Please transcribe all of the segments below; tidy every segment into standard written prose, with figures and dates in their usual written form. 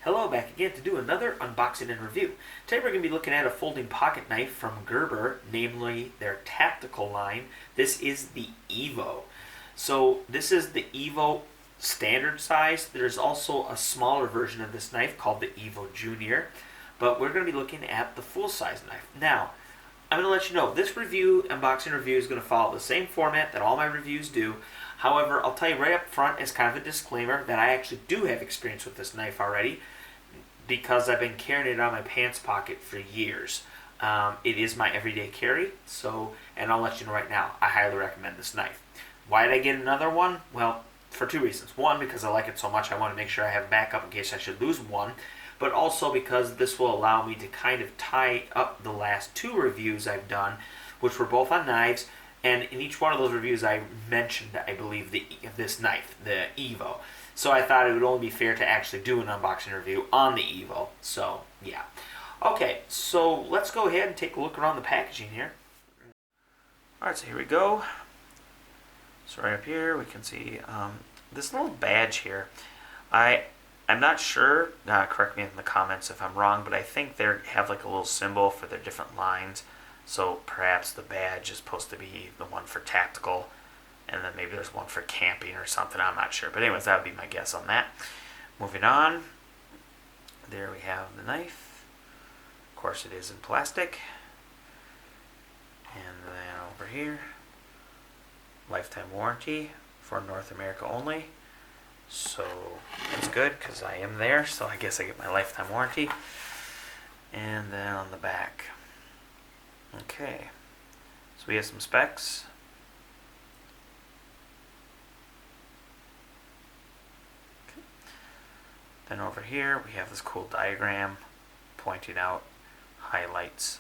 Hello, back again to do another unboxing and review. Today we're going to be looking at a folding pocket knife from Gerber, namely their tactical line. This is the EVO. So this is the EVO standard size. There's also a smaller version of this knife called the EVO Junior, but we're going to be looking at the full-size knife. Now, I'm going to let you know, this unboxing review, is going to follow the same format that all my reviews do. However, I'll tell you right up front as kind of a disclaimer that I actually do have experience with this knife already because I've been carrying it on my pants pocket for years. It is my everyday carry, and I'll let you know right now, I highly recommend this knife. Why did I get another one? Well, for two reasons. One, because I like it so much I want to make sure I have backup in case I should lose one. But also because this will allow me to kind of tie up the last two reviews I've done, which were both on knives, and in each one of those reviews I mentioned, I believe, this knife, the EVO. So I thought it would only be fair to actually do an unboxing review on the EVO. So, yeah. Okay, so let's go ahead and take a look around the packaging here. Alright, so here we go. So right up here we can see this little badge here. I'm not sure, correct me in the comments if I'm wrong, but I think they have like a little symbol for their different lines. So perhaps the badge is supposed to be the one for tactical, and then maybe there's one for camping or something, I'm not sure. But anyways, that would be my guess on that. Moving on, there we have the knife. Of course it is in plastic. And then over here, lifetime warranty for North America only. So that's good because I am there, so I guess I get my lifetime warranty. And then on the back. Okay, so we have some specs. Okay. Then over here we have this cool diagram pointing out highlights.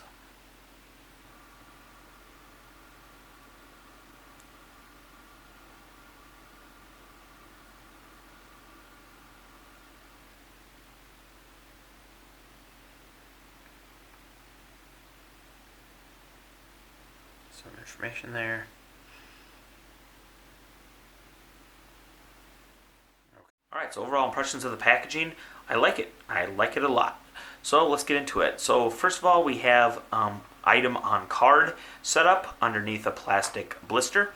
Some information there. Alright, so overall impressions of the packaging, I like it. I like it a lot. So let's get into it. So first of all, we have item on card set up underneath a plastic blister.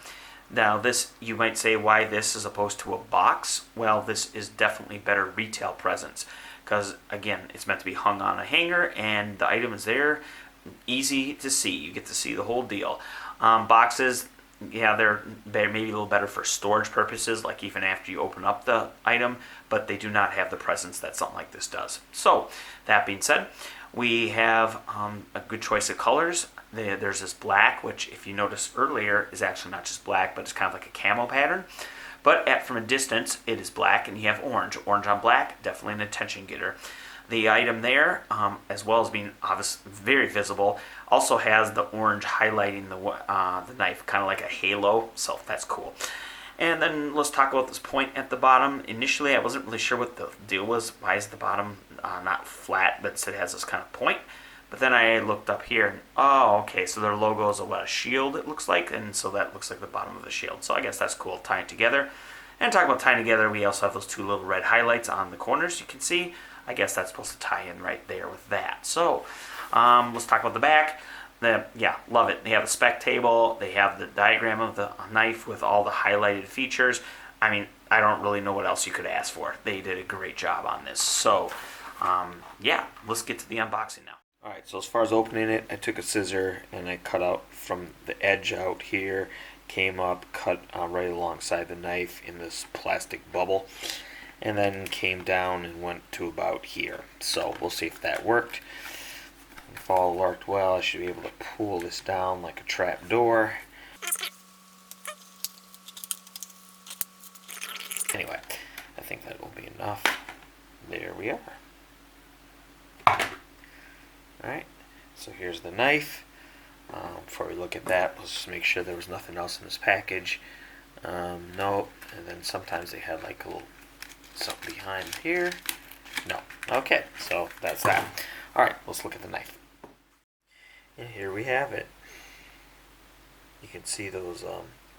Now this, you might say, why this as opposed to a box? Well, this is definitely better retail presence because, again, it's meant to be hung on a hanger and the item is there. Easy to see. You get to see the whole deal. Boxes, yeah, they're maybe a little better for storage purposes, like even after you open up the item, but they do not have the presence that something like this does. So, that being said, we have a good choice of colors. There's this black, which if you noticed earlier is actually not just black, but it's kind of like a camo pattern. But from a distance, it is black, and you have orange. Orange on black, definitely an attention getter. The item there, as well as being obviously very visible, also has the orange highlighting the knife, kind of like a halo, so that's cool. And then let's talk about this point at the bottom. Initially, I wasn't really sure what the deal was. Why is the bottom not flat, but instead it has this kind of point? But then I looked up here, and oh, okay, so their logo is a shield, it looks like, and so that looks like the bottom of the shield. So I guess that's cool, tying it together. And talking about tying together, we also have those two little red highlights on the corners you can see. I guess that's supposed to tie in right there with that. So let's talk about the back. Yeah, love it. They have a spec table. They have the diagram of the knife with all the highlighted features. I mean, I don't really know what else you could ask for. They did a great job on this. So yeah, let's get to the unboxing now. Alright, so as far as opening it, I took a scissor and I cut out from the edge out here, came up, cut right alongside the knife in this plastic bubble, and then came down and went to about here. So we'll see if that worked. If all worked well, I should be able to pull this down like a trap door. Anyway, I think that will be enough. There we are. Alright, so here's the knife. Before we look at that, let's just make sure there was nothing else in this package. No, and then sometimes they have like a little something behind here. No. Okay, so that's that. Alright, let's look at the knife. And here we have it. You can see those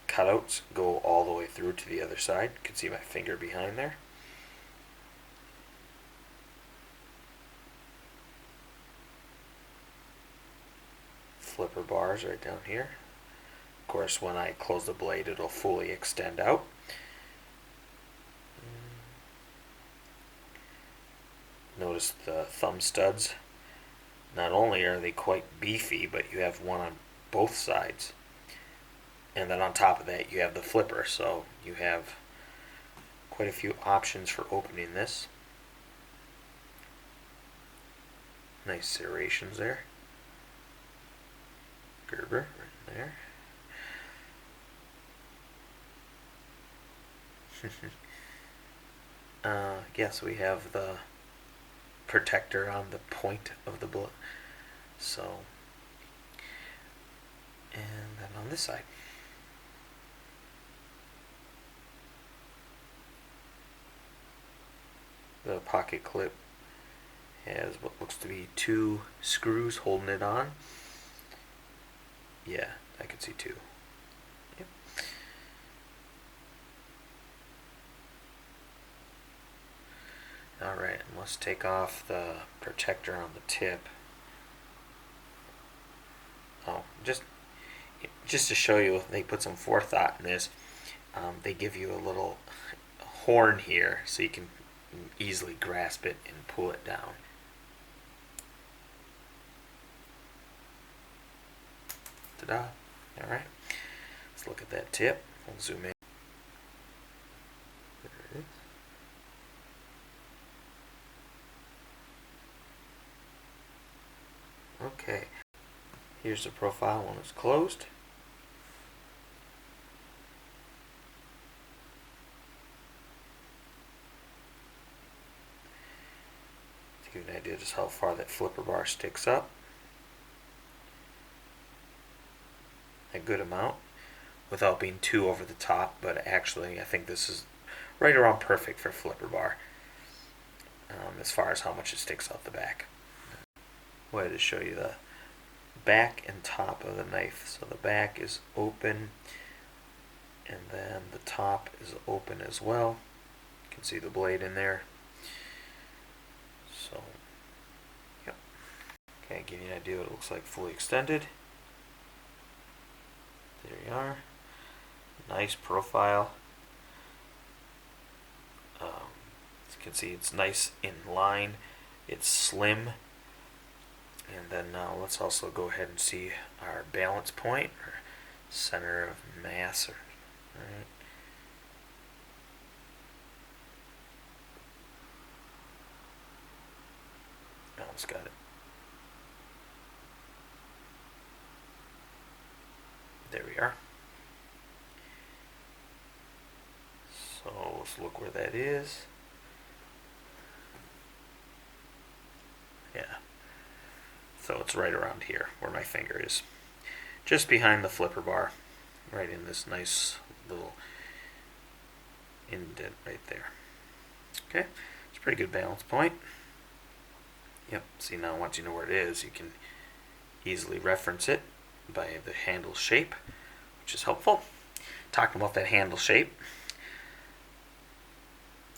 cutouts go all the way through to the other side. You can see my finger behind there. flipper bars right down here. Of course, when I close the blade, it'll fully extend out. Notice the thumb studs. Not only are they quite beefy, but you have one on both sides. And then on top of that, you have the flipper, so you have quite a few options for opening this. Nice serrations there. Gerber right there. Yes, we have the protector on the point of the bullet. So, and then on this side. The pocket clip has what looks to be 2 screws holding it on. Yeah, I can see 2. Yep. Alright, let's take off the protector on the tip. Oh, just to show you, they put some forethought in this. They give you a little horn here so you can easily grasp it and pull it down. Ta-da! Alright, let's look at that tip. I'll zoom in. There it is. Okay, here's the profile when it's closed. To give you an idea just how far that flipper bar sticks up. A good amount without being too over the top, but actually I think this is right around perfect for flipper bar as far as how much it sticks out the back. Way to show you the back and top of the knife. So the back is open and then the top is open as well. You can see the blade in there. So, yep. Okay, give you an idea what it looks like fully extended. There you are. Nice profile. As you can see, it's nice in line. It's slim. And then now let's also go ahead and see our balance point, or center of mass. Right. Almost got it. There we are. So let's look where that is. Yeah. So it's right around here where my finger is. Just behind the flipper bar. Right in this nice little indent right there. Okay. It's a pretty good balance point. Yep. See, now once you know where it is, you can easily reference it by the handle shape, which is helpful. Talking about that handle shape,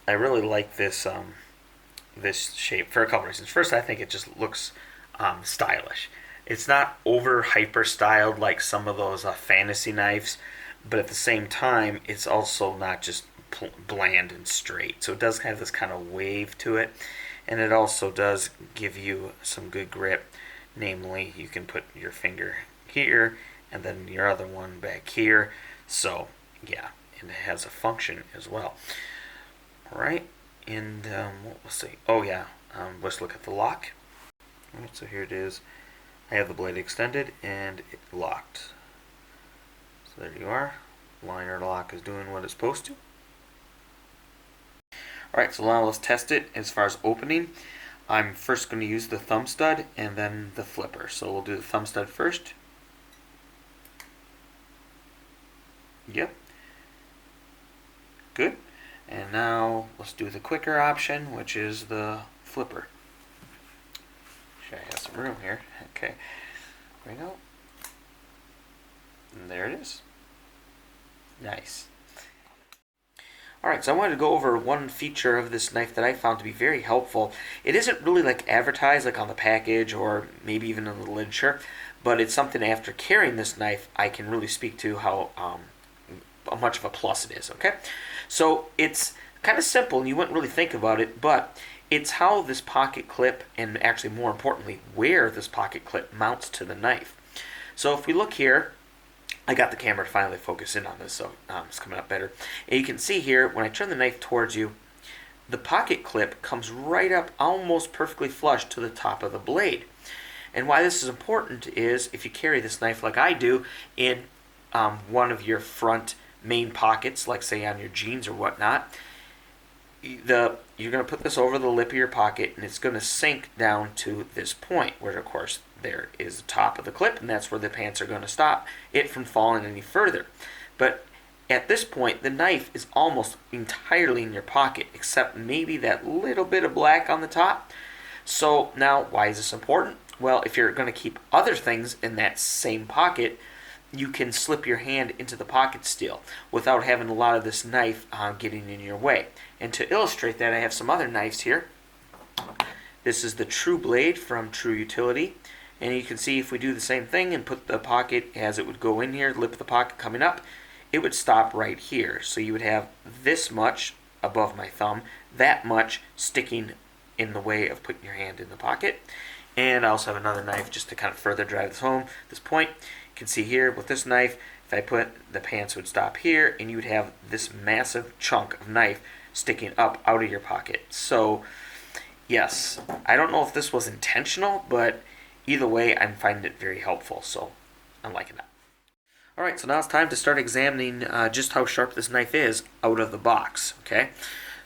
I really like this this shape for a couple reasons. First, I think it just looks stylish. It's not over hyper styled like some of those fantasy knives, but at the same time, it's also not just bland and straight. So it does have this kind of wave to it, and it also does give you some good grip. Namely, you can put your finger here and then your other one back here. So yeah, and it has a function as well. All right, and let's see. Oh yeah, let's look at the lock. All right, so here it is. I have the blade extended and it locked. So there you are. Liner lock is doing what it's supposed to. Alright, so now let's test it as far as opening. I'm first going to use the thumb stud and then the flipper. So we'll do the thumb stud first. Yep. Good. And now let's do the quicker option, which is the flipper. Should I have some room here? Okay. There we go. And there it is. Nice. Alright, so I wanted to go over one feature of this knife that I found to be very helpful. It isn't really like advertised like on the package or maybe even in the literature, but it's something after carrying this knife I can really speak to how much of a plus it is. Okay, so it's kind of simple and you wouldn't really think about it, but it's how this pocket clip, and actually more importantly where this pocket clip mounts to the knife. So if we look here, I got the camera to finally focus in on this, so it's coming up better. And you can see here, when I turn the knife towards you, the pocket clip comes right up almost perfectly flush to the top of the blade. And why this is important is if you carry this knife like I do in one of your front main pockets, like say on your jeans or whatnot, you're going to put this over the lip of your pocket and it's going to sink down to this point where, of course, there is the top of the clip, and that's where the pants are going to stop it from falling any further. But at this point, the knife is almost entirely in your pocket, except maybe that little bit of black on the top. So now, why is this important? Well, if you're going to keep other things in that same pocket, you can slip your hand into the pocket still without having a lot of this knife getting in your way. And to illustrate that, I have some other knives here. This is the True Blade from True Utility. And you can see if we do the same thing and put the pocket as it would go in here, lip of the pocket coming up, it would stop right here. So you would have this much above my thumb, that much sticking in the way of putting your hand in the pocket. And I also have another knife just to kind of further drive this home. This point, you can see here with this knife, if I put the pants would stop here, and you would have this massive chunk of knife sticking up out of your pocket. So yes, I don't know if this was intentional, but either way, I'm finding it very helpful, so I'm liking that. Alright, so now it's time to start examining just how sharp this knife is out of the box, okay?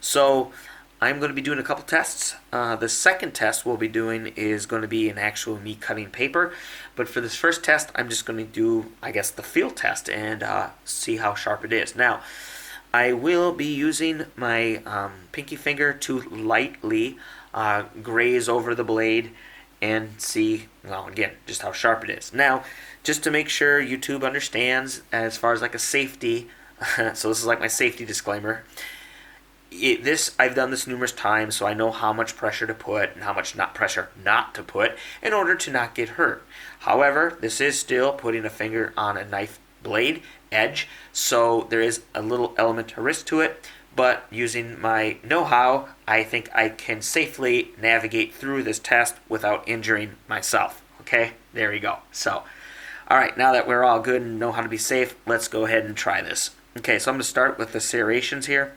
So I'm going to be doing a couple tests. The second test we'll be doing is going to be an actual me cutting paper, but for this first test, I'm just going to do, I guess, the field test and see how sharp it is. Now, I will be using my pinky finger to lightly graze over the blade and see, well, again, just how sharp it is. Now, just to make sure YouTube understands as far as like a safety, so this is like my safety disclaimer. I've done this numerous times, so I know how much pressure to put and how much pressure not to put in order to not get hurt. However, this is still putting a finger on a knife blade edge, so there is a little element of risk to it. But using my know-how, I think I can safely navigate through this test without injuring myself. Okay, there we go. So, all right, now that we're all good and know how to be safe, let's go ahead and try this. Okay, so I'm going to start with the serrations here.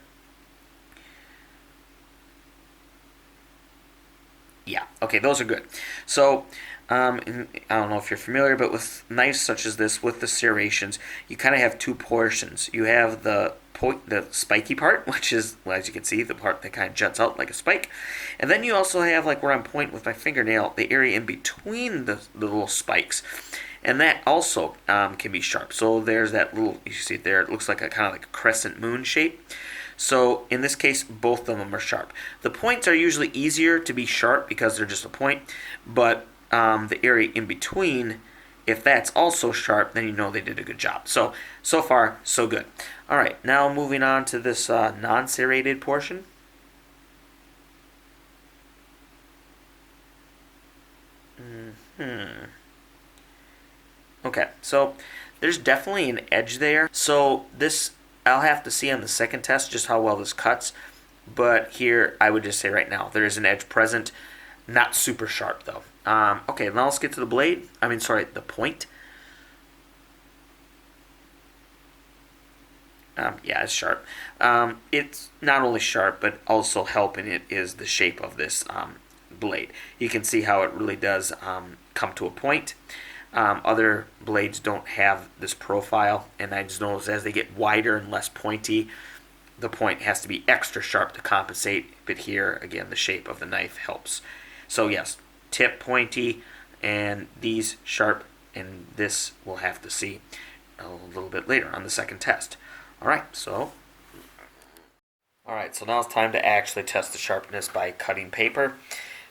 Yeah, okay, those are good. So, I don't know if you're familiar, but with knives such as this, with the serrations, you kind of have two portions. You have the spiky part, which is, well, as you can see, the part that kind of juts out like a spike. And then you also have, like where I'm pointing with my fingernail, the area in between the little spikes. And that also can be sharp. So there's that little, you see it there, it looks like a kind of like a crescent moon shape. So in this case, both of them are sharp. The points are usually easier to be sharp because they're just a point, but the area in between, if that's also sharp, then you know they did a good job. So far, so good. All right, now moving on to this non-serrated portion. Okay, so there's definitely an edge there. So this, I'll have to see on the second test just how well this cuts. But here, I would just say right now, there is an edge present. Not super sharp, though. Okay, now let's get to the blade. The point. Yeah, it's sharp. It's not only sharp, but also helping it is the shape of this blade. You can see how it really does come to a point. Other blades don't have this profile, and I just notice as they get wider and less pointy, the point has to be extra sharp to compensate. But here, again, the shape of the knife helps. So yes, tip pointy, and these sharp, and this we'll have to see a little bit later on the second test. Alright, so now it's time to actually test the sharpness by cutting paper.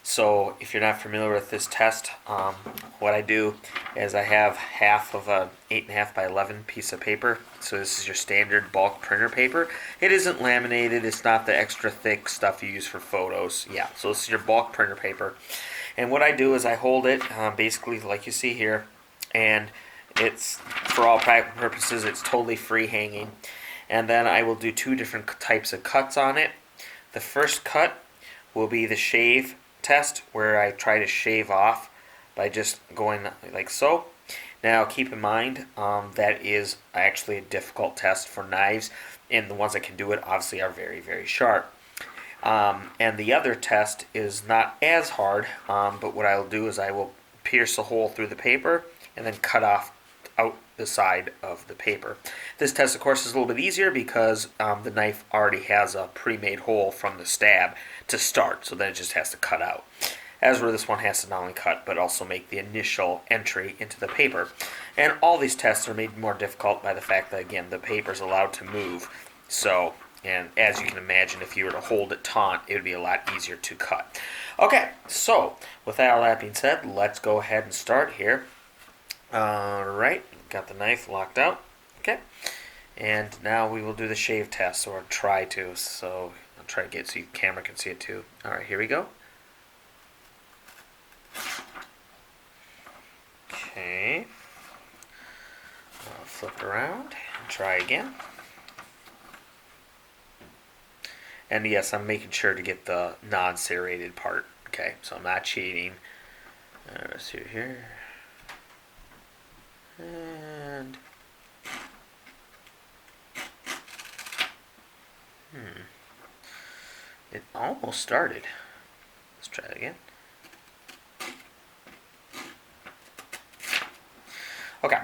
So if you're not familiar with this test, what I do is I have half of a 8.5 by 11 piece of paper. So this is your standard bulk printer paper. It isn't laminated. It's not the extra thick stuff you use for photos. Yeah, so this is your bulk printer paper. And what I do is I hold it basically like you see here, and it's, for all practical purposes, it's totally free hanging. And then I will do 2 different types of cuts on it. The first cut will be the shave test, where I try to shave off by just going like so. Now keep in mind that is actually a difficult test for knives, and the ones that can do it obviously are very, very sharp. And the other test is not as hard, but what I'll do is I will pierce a hole through the paper and then cut off out the side of the paper. This test, of course, is a little bit easier because the knife already has a pre-made hole from the stab to start, so then it just has to cut out. As where this one has to not only cut, but also make the initial entry into the paper. And all these tests are made more difficult by the fact that, again, the paper is allowed to move. So, and as you can imagine, if you were to hold it taut, it would be a lot easier to cut. Okay, so with all that being said, let's go ahead and start here. Alright, got the knife locked out. Okay, and now we will do the shave test, or try to. So I'll try to get so the camera can see it too. Alright, here we go. Okay, I'll flip around and try again. And yes, I'm making sure to get the non-serrated part. Okay, so I'm not cheating. Let's see here. And it almost started. Let's try it again. Okay,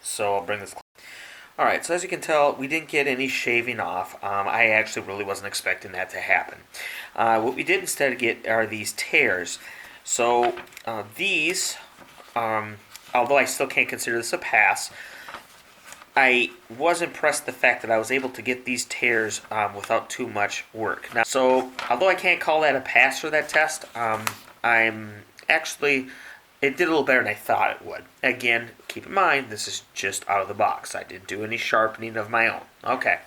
so I'll bring this. Alright, so as you can tell, we didn't get any shaving off. I actually really wasn't expecting that to happen. What we did instead get are these tears. So these, although I still can't consider this a pass, I was impressed with the fact that I was able to get these tears without too much work. Now, so although I can't call that a pass for that test, I'm actually... It did a little better than I thought it would. Again, keep in mind, this is just out of the box. I didn't do any sharpening of my own. Okay,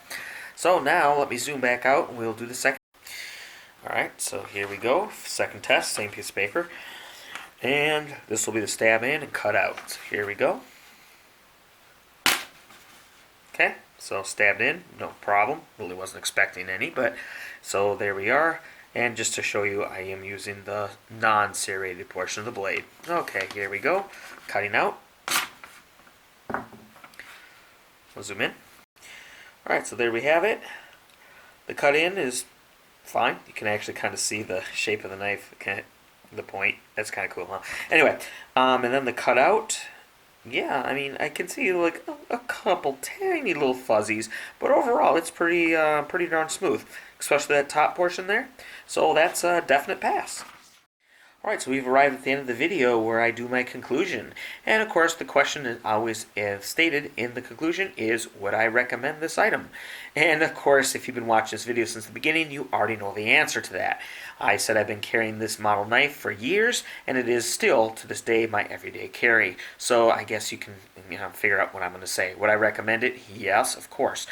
so now let me zoom back out and we'll do the second. Alright, so here we go. Second test, same piece of paper. And this will be the stab in and cut out. So here we go. Okay, so stabbed in, no problem. Really wasn't expecting any, but so there we are. And just to show you, I am using the non-serrated portion of the blade. Okay, here we go. Cutting out. We'll zoom in. Alright, so there we have it. The cut in is fine. You can actually kind of see the shape of the knife, the point. That's kind of cool, huh? Anyway, and then the cut out. Yeah, I mean, I can see like a couple tiny little fuzzies, but overall it's pretty darn smooth, especially that top portion there. So that's a definite pass. Alright, so we've arrived at the end of the video where I do my conclusion. And of course, the question is always stated in the conclusion is, would I recommend this item? And of course, if you've been watching this video since the beginning, you already know the answer to that. I said I've been carrying this model knife for years, and it is still, to this day, my everyday carry. So I guess you can figure out what I'm going to say. Would I recommend it? Yes, of course.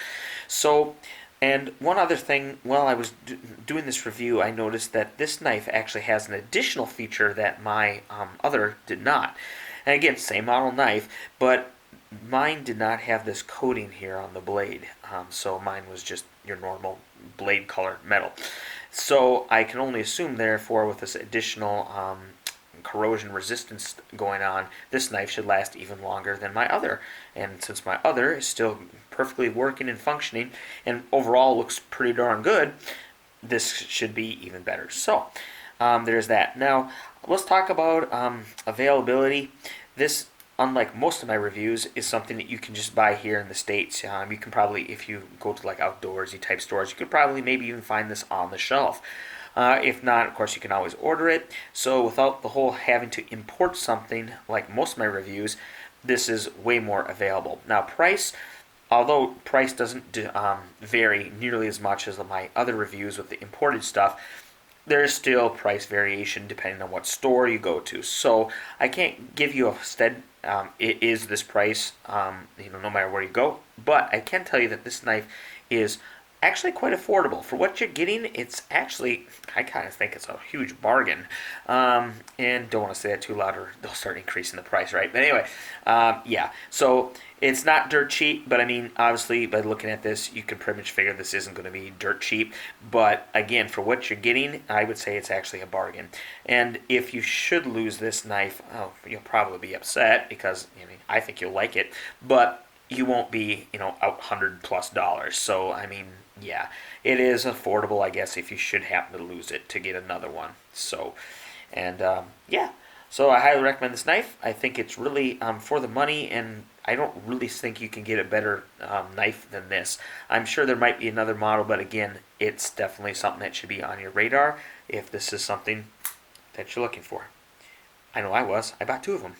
So... And one other thing, while I was doing this review, I noticed that this knife actually has an additional feature that my other did not. And again, same model knife, but mine did not have this coating here on the blade. So mine was just your normal blade color metal. So I can only assume, therefore, with this additional corrosion resistance going on, this knife should last even longer than my other. And since my other is still perfectly working and functioning and overall looks pretty darn good, this should be even better. So there's that. Now let's talk about availability. This, unlike most of my reviews, is something that you can just buy here in the States. You can probably, if you go to like outdoorsy type stores, you could probably maybe even find this on the shelf. If not, of course, you can always order it. So without the whole having to import something like most of my reviews, this is way more available. Now price, although price doesn't vary nearly as much as my other reviews with the imported stuff, there is still price variation depending on what store you go to. So I can't give you a it is this price, no matter where you go. But I can tell you that this knife is actually quite affordable for what you're getting. It's actually, I kind of think it's a huge bargain. And don't want to say that too loud, or they'll start increasing the price, right? But anyway, yeah. So it's not dirt cheap, but I mean, obviously, by looking at this, you can pretty much figure this isn't going to be dirt cheap. But again, for what you're getting, I would say it's actually a bargain. And if you should lose this knife, oh, you'll probably be upset because I mean, I think you'll like it, but you won't be, out $100+. So I mean, yeah, it is affordable, I guess, if you should happen to lose it to get another one. So, and yeah, so I highly recommend this knife. I think it's really for the money, and I don't really think you can get a better knife than this. I'm sure there might be another model, but again, it's definitely something that should be on your radar if this is something that you're looking for. I know I was. I bought two of them.